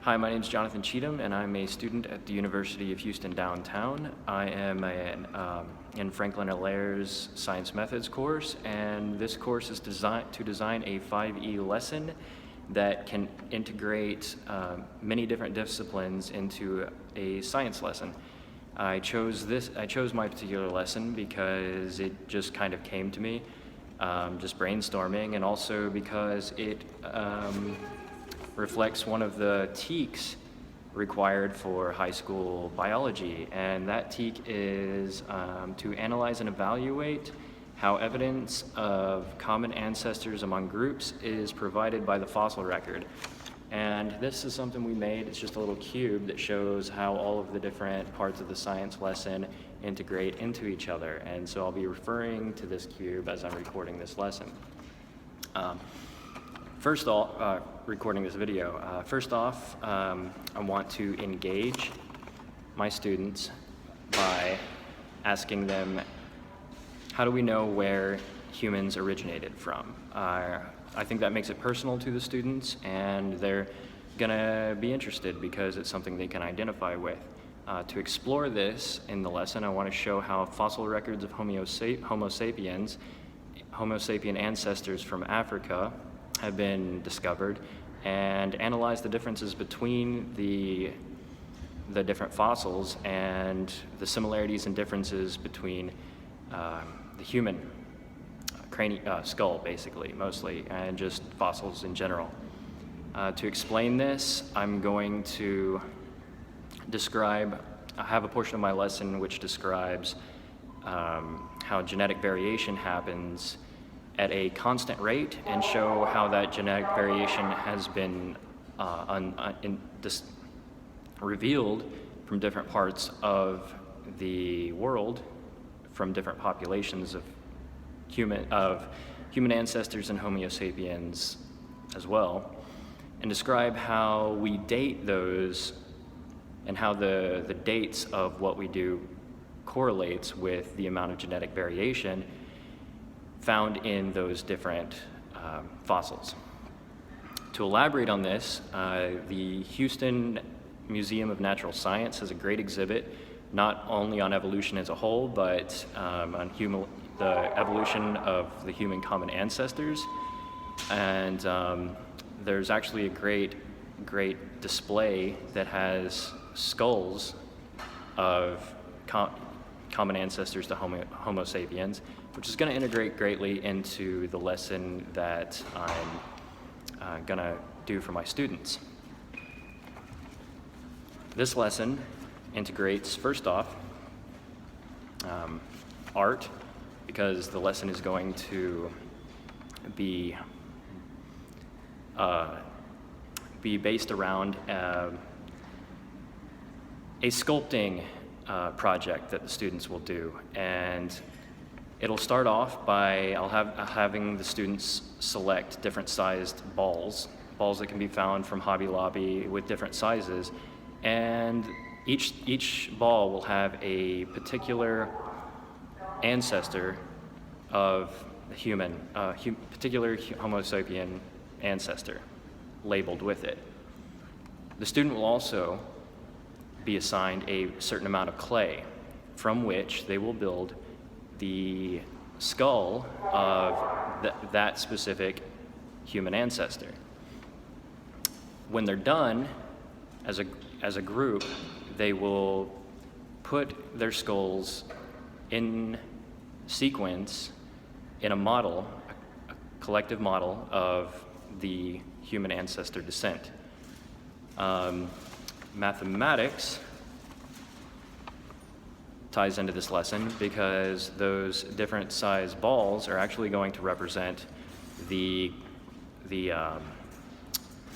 Hi, my name is Jonathan Cheatham, and I'm a student at the University of Houston downtown. I am in Franklin Allaire's Science Methods course, and this course is designed to design a 5E lesson that can integrate many different disciplines into a science lesson. I chose my particular lesson because it just kind of came to me, just brainstorming, and also because it reflects one of the TEKs required for high school biology, and that TEK is to analyze and evaluate how evidence of common ancestors among groups is provided by the fossil record. And this is something we made. It's just a little cube that shows how all of the different parts of the science lesson integrate into each other, and so I'll be referring to this cube as I'm recording this lesson. First off, recording this video. First off, I want to engage my students by asking them, how do we know where humans originated from? I think that makes it personal to the students, and they're gonna be interested because it's something they can identify with. To explore this in the lesson, I want to show how fossil records of Homo sapien ancestors from Africa have been discovered, and analyze the differences between the different fossils and the similarities and differences between the human skull, basically, mostly, and just fossils in general. To explain this, I'm going to I have a portion of my lesson which describes how genetic variation happens at a constant rate, and show how that genetic variation has been revealed from different parts of the world, from different populations of human ancestors and Homo sapiens as well, and describe how we date those and how the dates of what we do correlates with the amount of genetic variation found in those different fossils. To elaborate on this, the Houston Museum of Natural Science has a great exhibit, not only on evolution as a whole, but on the evolution of the human common ancestors. And there's actually a great display that has skulls of common ancestors to Homo sapiens, which is going to integrate greatly into the lesson that I'm going to do for my students. This lesson integrates, first off, art, because the lesson is going to be based around a sculpting project that the students will do. And it'll start off by having the students select different sized balls that can be found from Hobby Lobby with different sizes, and each ball will have a particular ancestor of the human, particular Homo sapien ancestor labeled with it. The student will also be assigned a certain amount of clay, from which they will build the skull of that specific human ancestor. When they're done, as a group, they will put their skulls in sequence in a model, a collective model of the human ancestor descent. Mathematics ties into this lesson because those different size balls are actually going to represent the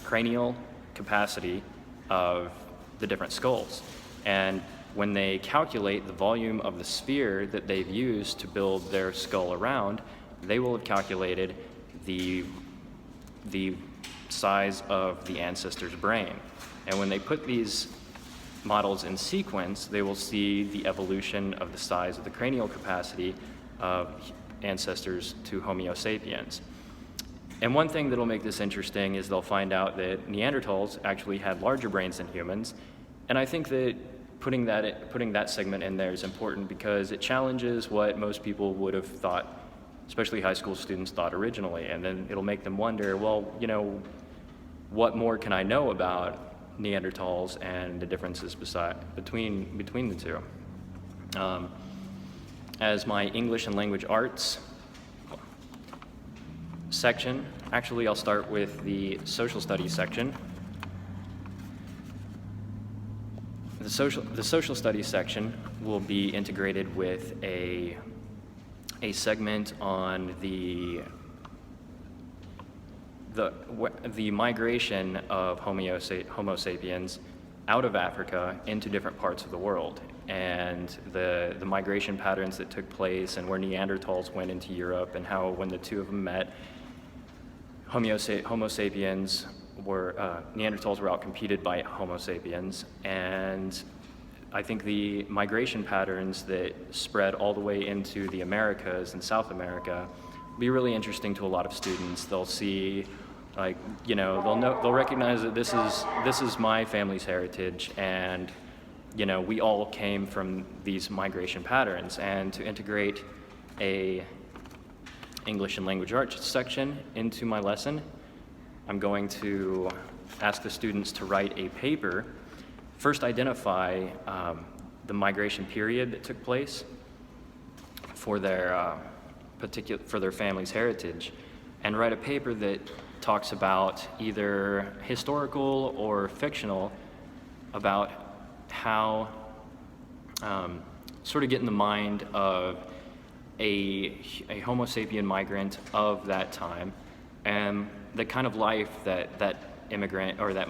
cranial capacity of the different skulls. And when they calculate the volume of the sphere that they've used to build their skull around, they will have calculated the size of the ancestor's brain. And when they put these models in sequence, they will see the evolution of the size of the cranial capacity of ancestors to Homo sapiens. And one thing that'll make this interesting is they'll find out that Neanderthals actually had larger brains than humans. And I think that putting that segment in there is important because it challenges what most people would have thought, especially high school students thought originally. And then it'll make them wonder, well, you know, what more can I know about Neanderthals and the differences between the two? As my English and language arts section, actually I'll start with the social studies section. The social studies section will be integrated with a segment on the migration of Homo sapiens out of Africa into different parts of the world, and the migration patterns that took place, and where Neanderthals went into Europe, and how when the two of them met, Homo sapiens Neanderthals were outcompeted by Homo sapiens. And I think the migration patterns that spread all the way into the Americas and South America will be really interesting to a lot of students. They'll see, like, you know, they'll recognize that this is my family's heritage, and, you know, we all came from these migration patterns. And to integrate a English and language arts section into my lesson, I'm going to ask the students to write a paper, first identify the migration period that took place for their family's heritage, and write a paper that talks about either historical or fictional about how sort of get in the mind of a Homo sapien migrant of that time, and the kind of life that immigrant or their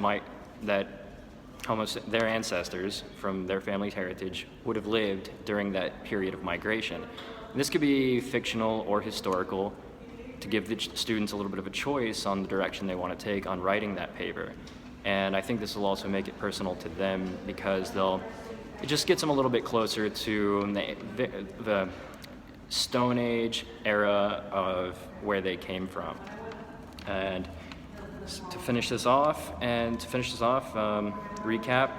ancestors from their family's heritage would have lived during that period of migration. And this could be fictional or historical, to give the students a little bit of a choice on the direction they want to take on writing that paper. And I think this will also make it personal to them, because it just gets them a little bit closer to the Stone Age era of where they came from. And to finish this off, recap,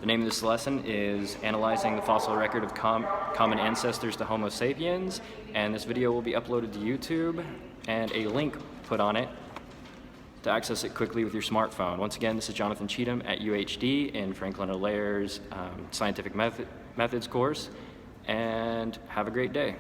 the name of this lesson is Analyzing the Fossil Record of Common Ancestors to Homo sapiens, and this video will be uploaded to YouTube and a link put on it to access it quickly with your smartphone. Once again, this is Jonathan Cheatham at UHD in Franklin O'Leary's Scientific Methods course, and have a great day.